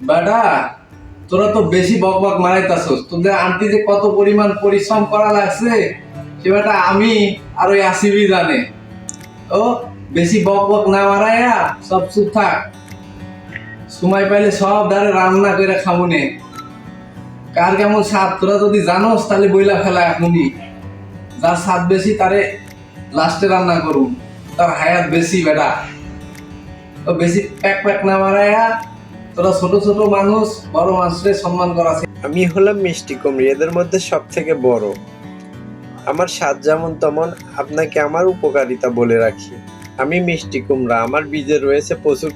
বেটা, তোরা তো বেশি বক বক মারাইতাছস। তোদের আন্টি যে কত পরিমাণ পরিশ্রম করা লাগছে সে বেটা আমি আর ওই আসিবই জানে। ও বেশি বক বক না মারাইয়া সব চুপ থাক। সময় পাইলে সব দাঁড়ে রান্না করে খামুনে। কার কেমন স্বাদ তোরা যদি জানোস তাহলে বইলা ফেলা এখনই। যার স্বাদ বেশি তারে লাস্টে রান্না করুন, তার হায়াত বেশি বেটা। তো বেশি প্যাক প্যাক না মারাইয়া তোরা ছোট ছোট মানুষ বড় মানুষের সম্মান করা। আমি হলাম মিষ্টি কুমড়ি, এদের মধ্যে সব থেকে বড়। আমার স্বাদ যেমন তেমন, আপনাকে আমার উপকারিতা বলে রাখি। আমি মিষ্টি কুমড়া, আমার বীজে রয়েছে প্রচুর